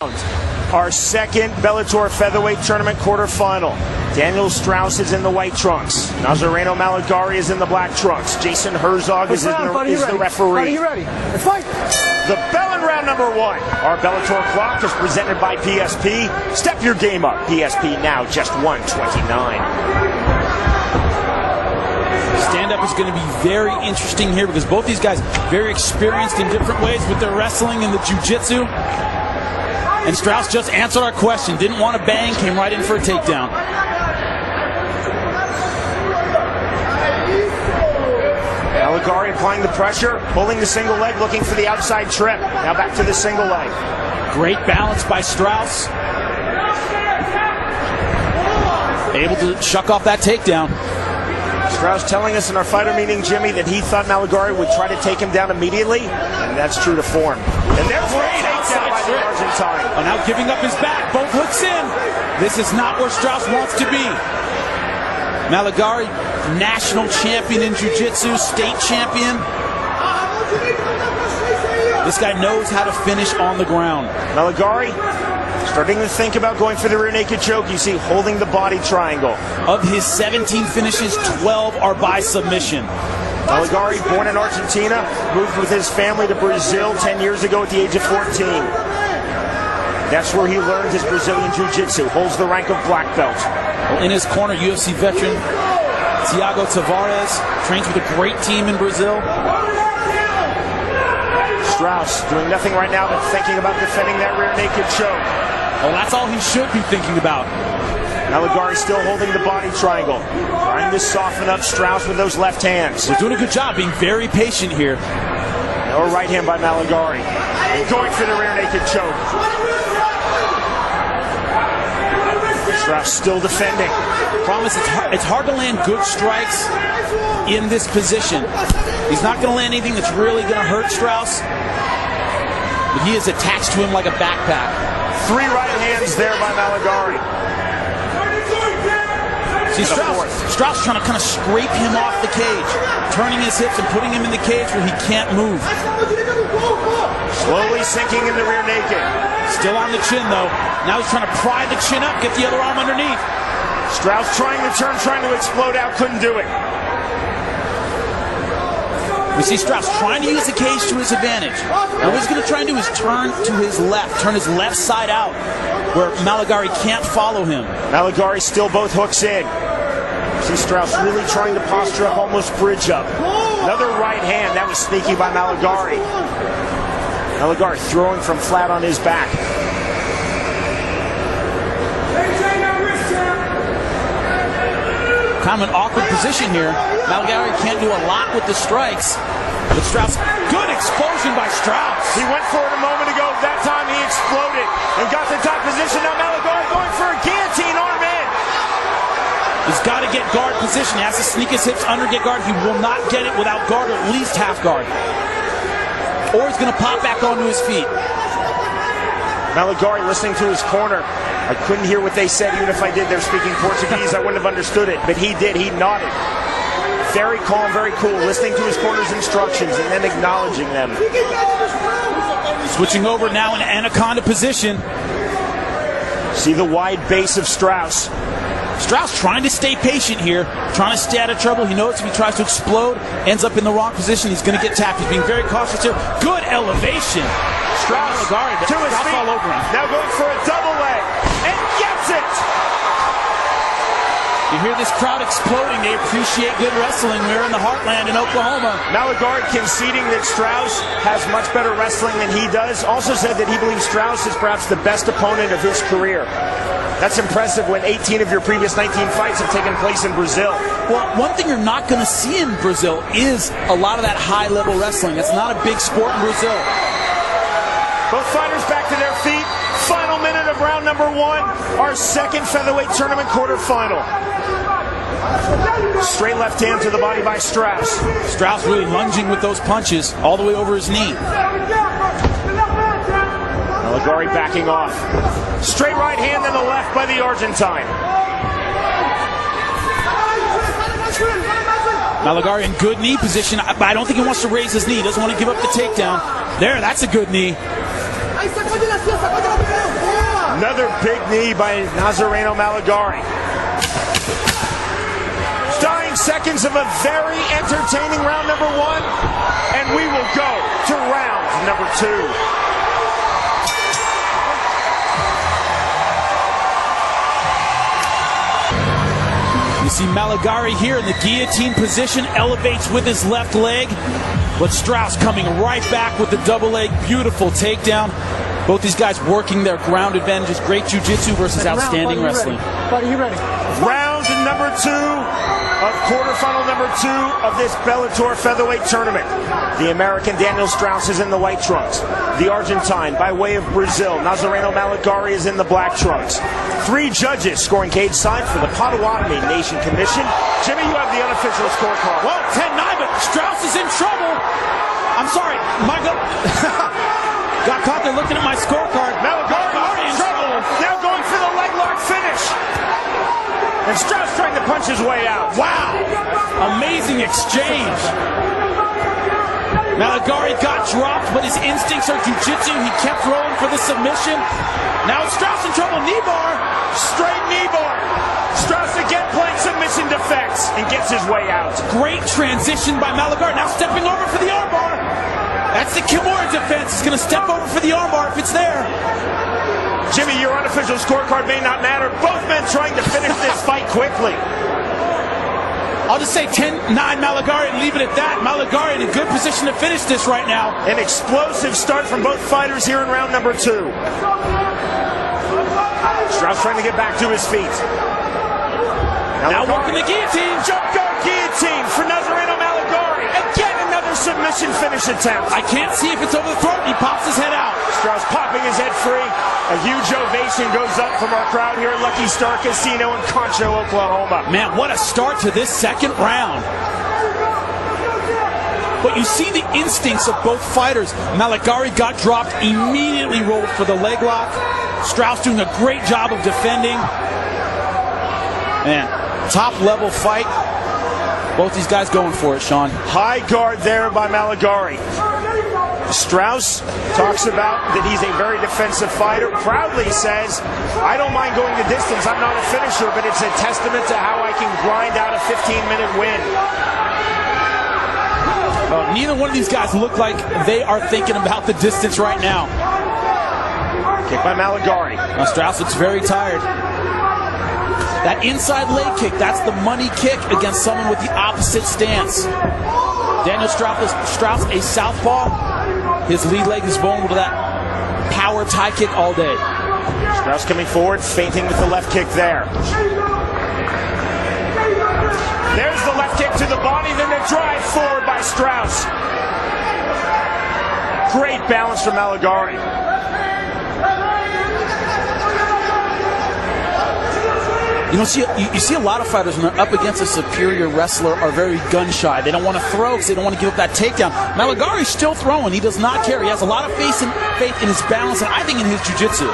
Our second Bellator featherweight tournament quarterfinal. Daniel Strauss is in the white trunks. Nazareno Malegarie is in the black trunks. Jason Herzog is the referee. Are you ready? Let's fight. The bell in round number one. Our Bellator clock is presented by PSP. Step your game up. PSP now just 129. Stand-up is going to be very interesting here because both these guys very experienced in different ways with their wrestling and the jiu-jitsu. And Strauss just answered our question. Didn't want to bang, came right in for a takedown. Malegarie applying the pressure, pulling the single leg, looking for the outside trip. Now back to the single leg. Great balance by Strauss. Able to shuck off that takedown. Strauss telling us in our fighter meeting, Jimmy, that he thought Malegarie would try to take him down immediately, and that's true to form. And there's great takedown by the Argentine. Oh, now giving up his back, both hooks in. This is not where Strauss wants to be. Malegarie, national champion in jiu-jitsu, state champion. This guy knows how to finish on the ground. Malegarie starting to think about going for the rear naked choke. You see, holding the body triangle. Of his 17 finishes, 12 are by submission. Malegarie, born in Argentina, moved with his family to Brazil 10 years ago at the age of 14. That's where he learned his Brazilian jiu-jitsu. Holds the rank of black belt. In his corner, UFC veteran Thiago Tavares, trains with a great team in Brazil. Strauss doing nothing right now but thinking about defending that rear naked choke. Well, that's all he should be thinking about. Malegarie still holding the body triangle. Trying to soften up Strauss with those left hands. He's doing a good job, being very patient here. No right hand by Malegarie. And going for the rear naked choke. Strauss still defending. Promise, it's hard to land good strikes in this position. He's not going to land anything that's really going to hurt Strauss. But he is attached to him like a backpack. 3 right hands there by Malegarie. See, Strauss trying to kind of scrape him off the cage, turning his hips and putting him in the cage where he can't move. Slowly sinking in the rear naked. Still on the chin, though. Now he's trying to pry the chin up, get the other arm underneath. Strauss trying to turn, trying to explode out, couldn't do it. We see Strauss trying to use the cage to his advantage. Now what he's going to try and do is turn to his left, turn his left side out, where Malegarie can't follow him. Malegarie still both hooks in. See Strauss really trying to posture up, almost bridge up. Another right hand, that was sneaky by Malegarie. Malegarie throwing from flat on his back. Kind of an awkward position here. Malegarie can't do a lot with the strikes. But Strauss, good explosion by Strauss. He went for it a moment ago. That time he exploded and got the top position. Now Malegarie going for a guillotine arm in. He's got to get guard position. He has to sneak his hips under, get guard. He will not get it without guard, or at least half guard. Or he's going to pop back onto his feet. Malegarie listening to his corner. I couldn't hear what they said. Even if I did, they're speaking Portuguese. I wouldn't have understood it. But he did. He nodded. Very calm, very cool. Listening to his corner's instructions and then acknowledging them. Switching over now in anaconda position. See the wide base of Strauss. Strauss trying to stay patient here, trying to stay out of trouble. He knows if he tries to explode, ends up in the wrong position, he's going to get tapped. He's being very cautious here. Good elevation. Strauss to his feet. All over him. Now going for a double leg and gets it. You hear this crowd exploding. They appreciate good wrestling. We're in the heartland in Oklahoma. Malegarie conceding that Strauss has much better wrestling than he does. Also said that he believes Strauss is perhaps the best opponent of his career. That's impressive when 18 of your previous 19 fights have taken place in Brazil. Well, one thing you're not going to see in Brazil is a lot of that high-level wrestling. It's not a big sport in Brazil. Both fighters back to their feet. Final minute of round number one. Our second featherweight tournament quarterfinal. Straight left hand to the body by Strauss. Strauss really lunging with those punches all the way over his knee. Malegarie backing off. Straight right hand to the left by the Argentine. Malegarie in good knee position, but I don't think he wants to raise his knee. He doesn't want to give up the takedown. There, that's a good knee. Another big knee by Nazareno Malegarie. Dying seconds of a very entertaining round number 1, and we will go to round number 2. You see Malegarie here in the guillotine position, elevates with his left leg, but Strauss coming right back with the double leg. Beautiful takedown. Both these guys working their ground advantages. Great jiu-jitsu versus outstanding wrestling. Buddy, you ready? Round number 2 of quarterfinal number 2 of this Bellator featherweight tournament. The American Daniel Strauss is in the white trunks. The Argentine, by way of Brazil, Nazareno Malegarie, is in the black trunks. 3 judges scoring cage side for the Potawatomi Nation Commission. Jimmy, you have the unofficial scorecard. Well, 10-9, but Strauss is in trouble. I'm sorry, got caught there looking at my scorecard. Malegarie in trouble. Now going for the leg lock finish. And Strauss trying to punch his way out. Wow! Amazing exchange. Malegarie got dropped, but his instincts are jiu-jitsu. He kept rolling for the submission. Now it's Strauss in trouble. Knee bar. Straight knee bar. Strauss again playing submission defense and gets his way out. Great transition by Malegarie. Now stepping over for the armbar. That's the Kimura defense. He's going to step over for the armbar if it's there. Jimmy, your unofficial scorecard may not matter. Both men trying to finish this fight quickly. I'll just say 10-9 Malegarie and leave it at that. Malegarie in a good position to finish this right now. An explosive start from both fighters here in round number 2. Strauss trying to get back to his feet. Now working the guillotine. Jump guard guillotine for Nazareno Malegarie. Again, another submission finish attempt. I can't see if it's over the throat. He pops his head out. Strauss popping his head free. A huge ovation goes up from our crowd here at Lucky Star Casino in Concho, Oklahoma. Man, what a start to this second round. But you see the instincts of both fighters. Malegarie got dropped, immediately rolled for the leg lock. Strauss doing a great job of defending. Man, top level fight. Both these guys going for it, Sean. High guard there by Malegarie. Strauss talks about that he's a very defensive fighter. Proudly says, I don't mind going the distance. I'm not a finisher, but it's a testament to how I can grind out a 15-minute win. Neither one of these guys look like they are thinking about the distance right now. Kick by Malegarie. Now Strauss looks very tired. That inside leg kick, that's the money kick against someone with the opposite stance. Daniel Strauss, a southpaw. His lead leg is vulnerable to that power tie kick all day. Strauss coming forward, feinting with the left kick there. There's the left kick to the body, then the drive forward by Strauss. Great balance from Malegarie. You see a lot of fighters when they're up against a superior wrestler are very gun shy. They don't want to throw because they don't want to give up that takedown. Malegarie's still throwing. He does not care. He has a lot of faith in his balance and I think in his jiu-jitsu.